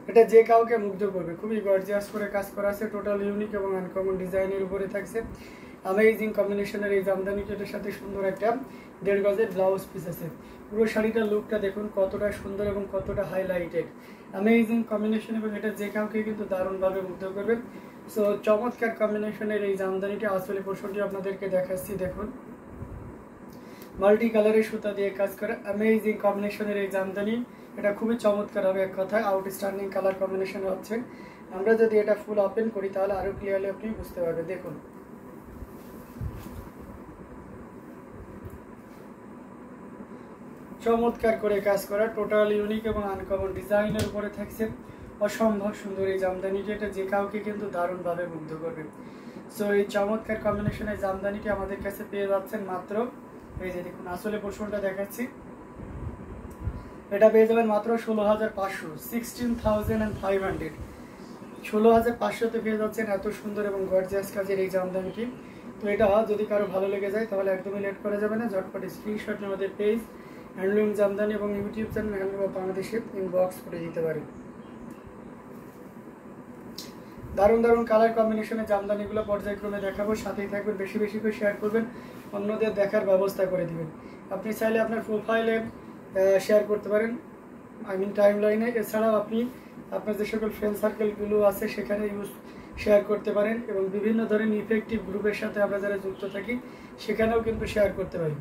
এটা যে কাউকে মুগ্ধ করবে। খুবই গর্জিয়াস করে কাজ করা আছে, টোটাল ইউনিক এবং আনকমন ডিজাইনের উপরে থাকছে। অ্যামেজিং কম্বিনেশনের এই জামদানিটার সাথে সুন্দর একটা 1.5 গজের ব্লাউজ পিস আছে। পুরো শাড়িটার লুকটা দেখুন কতটা সুন্দর এবং কতটা হাইলাইটেড, অ্যামেজিং কম্বিনেশন, এবং এটা যে কাউকে কিন্তু দারুণভাবে মুগ্ধ করবে। সো চমৎকার কম্বিনেশনের এই জামদানিটা আসলে পোর্শনটি আপনাদেরকে দেখাচ্ছি। দেখুন মাল্টি কালারের সুতা দিয়ে কাজ করা অ্যামেজিং কম্বিনেশনের এই জামদানি, এটা খুবই চমৎকার হবে। এক কথায় আউটস্ট্যান্ডিং কালার কম্বিনেশন হচ্ছে। আমরা যদি এটা ফুল ওপেন করি তাহলে আরো ক্লিয়ারলি আপনি বুঝতে পারবেন। দেখুন চমৎকার করে কাজ করা, টোটাল ইউনিক এবং আনকমন ডিজাইনের উপরে থাকছে। অসম্ভব সুন্দর এই জামদানিটি, এটা যে কাউকে কিন্তু দারুণভাবে মুগ্ধ করবে। সো এই চমৎকার কম্বিনেশনের জামদানিটি আমাদের কাছে পেয়ে যাচ্ছেন মাত্র, এই যে দেখুন আসলে পোর্শনটা দেখাচ্ছি, এটা পেয়ে যাবেন মাত্র 16,500, 16,500। 16,500তে পেয়ে যাচ্ছেন এত সুন্দর এবং গর্জিয়াস কাজের এই জামদানিটি। তো এটা যদি কারো ভালো লেগে যায় তাহলে একদমই লেট করা যাবে না, ঝটপট স্ক্রিনশট নিয়ে আমাদের পেজ হ্যান্ডলুম জামদানি এবং ইউটিউব চ্যানেল হ্যান্ডলুম অফ বাংলাদেশে ইনবক্স করে দিতে পারেন। দারুণ দারুণ কালার কম্বিনেশনের জামদানিগুলো পর্যায়ক্রমে দেখাবো, সাথেই থাকবেন, বেশি বেশি করে শেয়ার করবেন, অন্যদের দেখার ব্যবস্থা করে দিবেন। আপনি চাইলে আপনার প্রোফাইলে শেয়ার করতে পারেন, টাইম লাইনে। এছাড়াও আপনি আপনার যে সকল ফ্রেন্ড সার্কেলগুলো আছে সেখানে শেয়ার করতে পারেন, এবং বিভিন্ন ধরনের ইফেক্টিভ গ্রুপের সাথে আমরা যারা যুক্ত থাকি সেখানেও কিন্তু শেয়ার করতে পারি।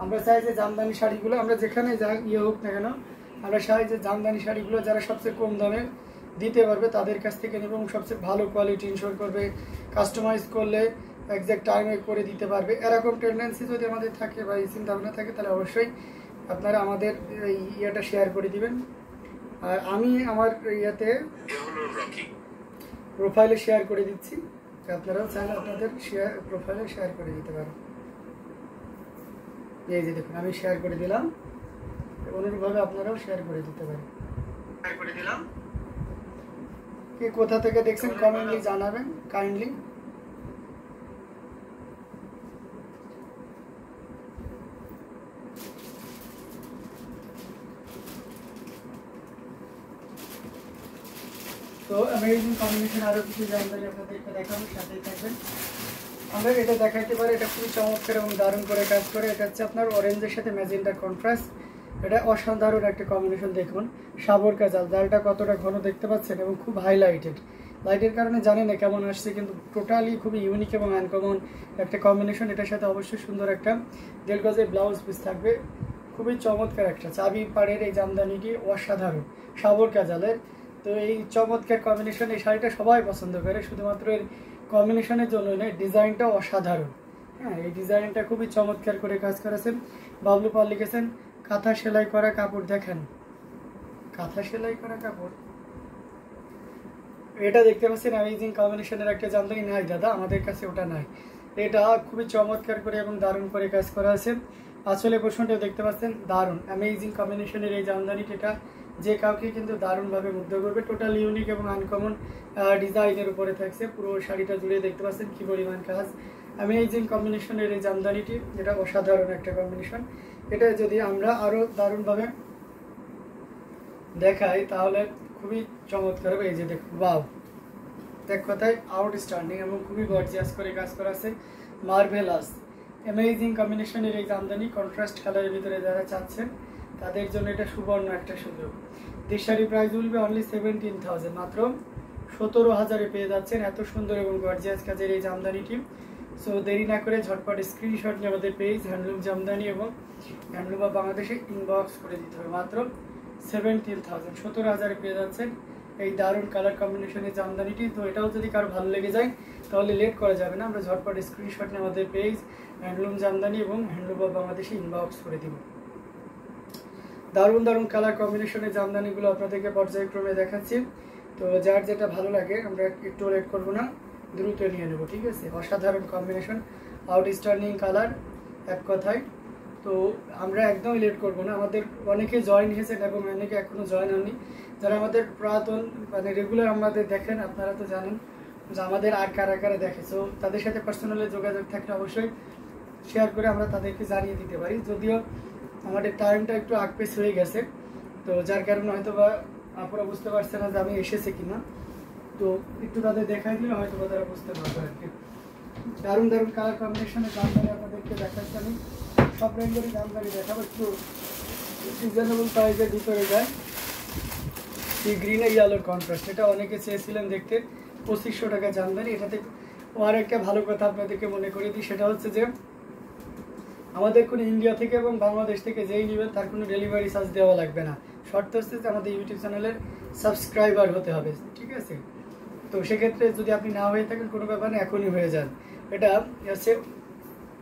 আমরা চাই যে জামদানি শাড়িগুলো আমরা যেখানে যা হোক না কেন, আমরা চাই যে জামদানি শাড়িগুলো যারা সবচেয়ে কম দামে দিতে পারবে তাদের কাছ থেকে নেব, এবং সবচেয়ে ভালো কোয়ালিটি ইনশোর করবে, কাস্টমাইজ করলে এক্সাক্ট টাইমে করে দিতে পারবে। এরকম টেন্ডেন্সি যদি আমাদের থাকে বা এই চিন্তাভাবনা থাকে তাহলে অবশ্যই আপনারা আমাদের এই ইয়েটা শেয়ার করে দিবেন। আর আমি আমার ইয়েতে প্রোফাইলে শেয়ার করে দিচ্ছি, আপনারাও চাইলে আপনাদের প্রোফাইলে শেয়ার করে দিতে পারেন। এই যে দেখুন আমি শেয়ার করে দিলাম, অনুরূপভাবে আপনারাও শেয়ার করে দিতে পারেন। শেয়ার করে দিলাম, কে কোথা থেকে দেখছেন কমেন্টলি জানাবেন কাইন্ডলি। তো অ্যামেজিং কম্বিনেশন আরো কিছু জামদানি আপনাদেরকে দেখাবো, সাথেই থাকবেন। আমরা এটা দেখাইতে পারি, এটা খুবই চমৎকার এবং দারুণ করে কাজ করে। এটা হচ্ছে আপনার অরেঞ্জের সাথে ম্যাজেন্টা কন্ট্রাস্ট, এটা অসাধারণ একটা কম্বিনেশন। দেখুন সাবর কাজাল, জালটা কতটা ঘন দেখতে পাচ্ছেন এবং খুব হাইলাইটেড, লাইটের কারণে জানি না কেমন আসছে, কিন্তু টোটালি খুবই ইউনিক এবং আনকমন একটা কম্বিনেশন। এটার সাথে অবশ্যই সুন্দর একটা 1.5 গজের ব্লাউজ পিস থাকবে। খুবই চমৎকার একটা চাবি পাড়ের এই জামদানিটি অসাধারণ সাবর কাজালের। তো এই চমৎকার কম্বিনেশন, এই শাড়িটা সবাই পছন্দ করে, শুধুমাত্র এর কম্বিনেশনের জন্যই নয়, ডিজাইনটা অসাধারণ। হ্যাঁ, এই ডিজাইনটা খুবই চমৎকার করে কাজ করেছেন। বাবলু পাল লিখেছেন কাঁথা সেলাই করা কাপড়, দেখেন কাঁথা সেলাই করা কাপড়, এটা দেখতে পাচ্ছেন অ্যামেজিং কম্বিনেশনের একটা জামদানি। নাই দাদা, আমাদের কাছে ওটা নাই। এটা খুবই চমৎকার করে এবং দারুণ করে কাজ করা আছে। আসলে পোর্শনটা দেখতে পাচ্ছেন দারুণ অ্যামেজিং কম্বিনেশনের এই জামদানিটা, এটা যে কাউকে কিন্তু দারুণভাবে মুগ্ধ করবে। টোটাল ইউনিক এবং আনকমন ডিজাইনের উপরে থাকছে, পুরো শাড়িটা জুড়ে দেখতে পাচ্ছেন কি পরিমাণ কাজ। অ্যামেজিং কম্বিনেশনের এই জামদানিটি, এটা অসাধারণ একটা কম্বিনেশন। এটা যদি আমরা আরও দারুণভাবে দেখাই তাহলে খুবই চমৎকার হবে। এই যে দেখুন, ওয়াও, এক কথায় আউটস্ট্যান্ডিং এবং খুবই গর্জিয়াস করে কাজ করা আছে। মার্ভেলাস অ্যামেজিং কম্বিনেশনের এই জামদানি, কন্ট্রাস্ট কালারের ভিতরে যারা চাচ্ছেন তাদের জন্য এটা সুবর্ণ একটা সুযোগ। This sari price will be only 17,000, মাত্র 17,000-এ পেয়ে যাচ্ছেন এত সুন্দর এবং গর্জিয়াস কাজের এই জামদানিটি। সো দেরি না করে ঝটপট স্ক্রিনশট নিয়ে আমাদের পেজ হ্যান্ডলুম জামদানি এবং হ্যান্ডলুম অফ বাংলাদেশে ইনবক্স করে দিতে হবে। মাত্র 17,000, 17,000-এ পেয়ে যাচ্ছেন এই দারুণ কালার কম্বিনেশনের জামদানিটি। তো এটাও যদি কারো ভালো লেগে যায় তাহলে লেট করা যাবে না, আমরা ঝটপট স্ক্রিনশট নিয়ে আমাদের পেজ হ্যান্ডলুম জামদানি এবং হ্যান্ডলুম অফ বাংলাদেশে ইনবক্স করে দিব। দারুণ দারুণ কালার কম্বিনেশনের জামদানিগুলো আপনাদেরকে পর্যায়ক্রমে দেখাচ্ছি। তো যার যেটা ভালো লাগে আমরা একটু লেট করবো না, দ্রুত নিয়ে নেবো, ঠিক আছে। অসাধারণ কম্বিনেশন, আউটস্ট্যান্ডিং কালার এক কথায়। তো আমরা একদমই লেট করবো না, আমাদের অনেকে জয়েন হয়েছেন এবং অনেকে এখনও জয়েন হননি। যারা আমাদের পুরাতন মানে রেগুলার আমাদের দেখেন আপনারা তো জানেন যে আমাদের আর কারা কারা দেখে। সো তাদের সাথে পার্সোনালি যোগাযোগ থাকলে অবশ্যই শেয়ার করে আমরা তাদেরকে জানিয়ে দিতে পারি। যদিও আমাদের টাইমটা একটু আগপেছ হয়ে গেছে, তো যার কারণে হয়তো বা আপনারা বুঝতে পারছে না যে আমি এসেছে কিনা, তো একটু তাদের দেখাই দিলে হয়তো তারা বুঝতে পারবে আর কি। দারুণ দারুণ কালার কম্বিনেশনের জামদানি আপনাদেরকে দেখাচ্ছি আমি, সব রেঞ্জেরই জামদানি দেখাবো, একটু রিজনেবল প্রাইসের ভিতরে যায়। এই গ্রিন আর ইয়েলোর কন্ট্রাস্ট, এটা অনেকে চেয়েছিলেন দেখতে, 2500 টাকা জামদানি। এটাতে আর একটা ভালো কথা আপনাদেরকে মনে করে দিই, সেটা হচ্ছে যে আমাদের কোনো ইন্ডিয়া থেকে এবং বাংলাদেশ থেকে যেই নেবেন তার কোনো ডেলিভারি চার্জ দেওয়া লাগবে না। শর্ত হচ্ছে যে আমাদের ইউটিউব চ্যানেলের সাবস্ক্রাইবার হতে হবে, ঠিক আছে? তো সেক্ষেত্রে যদি আপনি না হয়ে থাকেন কোনো ব্যাপার না, এখনই হয়ে যান। এটা হচ্ছে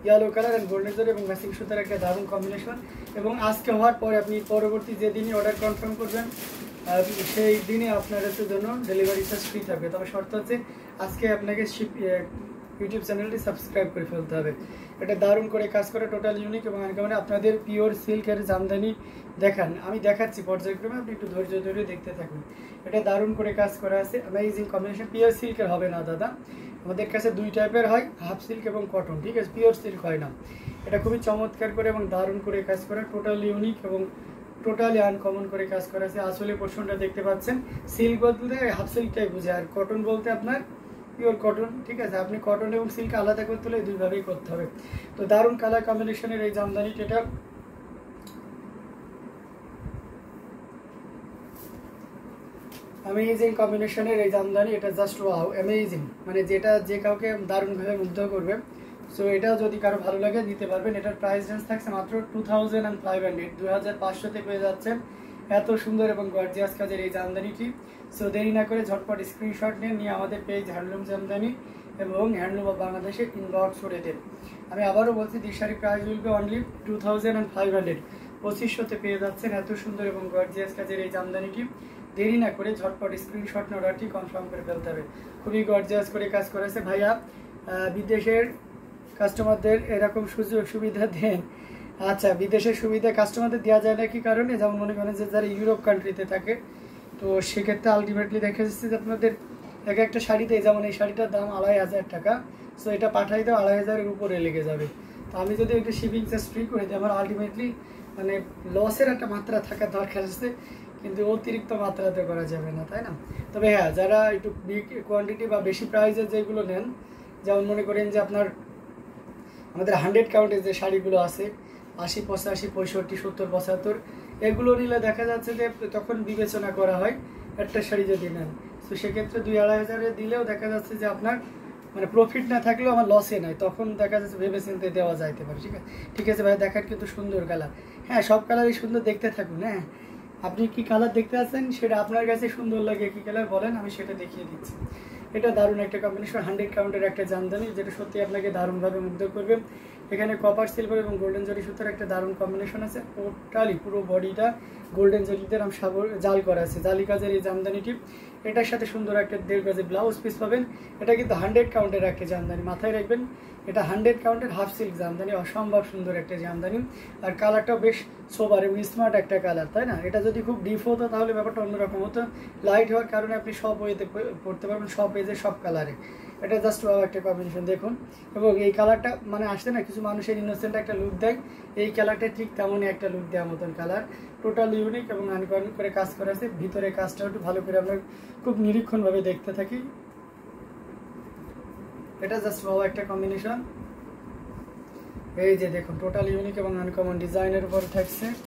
ইয়েলো কালার অ্যান্ড গোল্ডেন জরি এবং ম্যাচিং সুতার একটা দারুণ কম্বিনেশন। এবং আজকে হওয়ার পরে আপনি পরবর্তী যে দিনই অর্ডার কনফার্ম করবেন সেই দিনে আপনার জন্য ডেলিভারি চার্জ ফ্রি থাকবে। তবে শর্ত হচ্ছে আজকে আপনাকে ইউটিউব চ্যানেলটি সাবস্ক্রাইব করে ফেলতে হবে। এটা দারুণ করে কাজ করে, টোটাল ইউনিক এবং মানে আপনাদের পিওর সিল্কের জামদানি দেখান, আমি দেখাচ্ছি পর্যায়ক্রমে, আপনি একটু ধৈর্য ধরে দেখতে থাকুন। এটা দারুণ করে কাজ করা আছে, অ্যামেজিং কম্বিনেশন। পিওর সিল্কের হবে না দাদা, আমাদের কাছে দুই টাইপের হয়, হাফ সিল্ক এবং কটন, ঠিক আছে? পিওর সিল্ক হয় না। এটা খুবই চমৎকার করে এবং দারুণ করে কাজ করে, টোটাল ইউনিক এবং টোটালি আনকমন করে কাজ করা আছে। আসলে পোর্শনটা দেখতে পাচ্ছেন, সিল্ক বলতে হাফ সিল্কটাই বুঝে, আর কটন বলতে আপনার পিওর কটন, ঠিক আছে? আপনি কটন এবং সিল্ক আলাদা করতে হলে দুইভাবেই করতে হবে। তো দারুণ কালার কম্বিনেশনের এই জামদানিটা, এটা অ্যামেজিং কম্বিনেশনের এই জামদানি, এটা জাস্ট ওয়াও, অ্যামেজিং, মানে যেটা যে কাউকে দারুণভাবে মুগ্ধ করবে। সো এটাও যদি কারো ভালো লাগে নিতে পারবেন। এটার প্রাইস রেঞ্জ থাকছে মাত্র 2500, 2500-তে পেয়ে যাচ্ছেন এত সুন্দর এবং গর্জিয়াস কাজের এই জামদানিটি। সো দেরি না করে ঝটপট স্ক্রিনশট নিয়ে আমাদের পেজ হ্যান্ডলুম জামদানি এবং হ্যান্ডলুম অফ বাংলাদেশে ইনবক্স করে দেন। আমি আবারও বলছি, দিশারি প্রাইস উইল বি অনলি 2500, 2500-তে পেয়ে যাচ্ছেন এত সুন্দর এবং গর্জিয়াস কাজের এই জামদানিটি। দেরি না করে ঝটপট স্ক্রিনশট নিয়ে অর্ডারটি কনফার্ম করে ফেলতে হবে। খুবই গর্জিয়াস করে কাজ করেছে ভাইয়া, বিদেশের কাস্টমারদের এরকম সুযোগ সুবিধা দেন। আচ্ছা, বিদেশের সুবিধা কাস্টমারদের দেওয়া যায় না কি কারণে? যেমন মনে করেন যে যারা ইউরোপ কান্ট্রিতে থাকে, তো সেক্ষেত্রে আলটিমেটলি দেখা যাচ্ছে যে আপনাদের একটা শাড়িতে, যেমন এই শাড়িটার দাম 2500 টাকা, সো এটা পাঠাই দাও 2500-এর উপরে লেগে যাবে। তো আমি যদি একটা শিপিং চার্জ ফ্রি করে দিই, আমার আলটিমেটলি মানে লসের একটা মাত্রা থাকার দরকার আছে, কিন্তু অতিরিক্ত মাত্রাতে করা যাবে না, তাই না? তবে হ্যাঁ, যারা একটু বিগ কোয়ান্টিটি বা বেশি প্রাইসের যেগুলো নেন, যেমন মনে করেন যে আপনার আমাদের 100 কাউন্টের যে শাড়িগুলো আছে, 80, 85, 65, 70, 75, এগুলো নিলে দেখা যাচ্ছে যে তখন বিবেচনা করা হয় একটা শাড়ি যদি নেন। তো সেক্ষেত্রে 2-2500 দিলেও দেখা যাচ্ছে যে আপনার মানে প্রফিট না থাকলেও আমার লসে নাই, তখন দেখা যাচ্ছে ভেবে চিন্তে দেওয়া যাইতে পারে। ঠিক আছে, ঠিক আছে ভাই, দেখার কিন্তু সুন্দর কালার। হ্যাঁ, সব কালারই সুন্দর, দেখতে থাকুন। হ্যাঁ, আপনি কি কালার দেখতে আছেন সেটা আপনার কাছে সুন্দর লাগে, কি কালার বলেন, আমি সেটা দেখিয়ে দিচ্ছি। এটা দারুণ একটা কম্বিনেশন, 100 কাউন্টের একটা জামদানি, যেটা সত্যি আপনাকে দারুণভাবে মুগ্ধ করবে। এখানে কপার, সিলভার এবং গোল্ডেন জরি সুতার একটা দারুণ কম্বিনেশন আছে। টোটালি পুরো বডিটা গোল্ডেন জরিতে জাল করা আছে, জালি কাজের এই জামদানিটি। এটার সাথে সুন্দর একটা 1.5 গজের ব্লাউজ পিস পাবেন। এটা কিন্তু 100 কাউন্টের একটা জামদানি, মাথায় রাখবেন, এটা 100 কাউন্টের হাফ সিল্ক জামদানি, অসম্ভব সুন্দর একটা জামদানি। আর কালারটাও বেশ সোবার এবং স্মার্ট একটা কালার, তাই না? এটা যদি খুব ডিপ হতো তাহলে ব্যাপারটা অন্যরকম হতো। লাইট হওয়ার কারণে আপনি সব ওয়েতে পড়তে পারবেন, সব এজে, সব কালারে। এটা জাস্ট একটা কম্বিনেশন দেখুন। এবং এই কালারটা মানে আসছে না, কিছু মানুষের ইনোসেন্ট একটা লুক দেয়, এই কালারটা ঠিক তেমনই একটা লুক দেওয়ার মতন কালার। টোটাল ইউনিক এবং আনকমন করে কাজ করা আছে। ভিতরে কাজটা একটু ভালো করে আমরা খুব নিরীক্ষণভাবে দেখতে থাকি। এটা জাস্ট একটা কম্বিনেশন। এই যে দেখুন, টোটাল ইউনিক এবং আনকমন ডিজাইনের উপর থাকছে।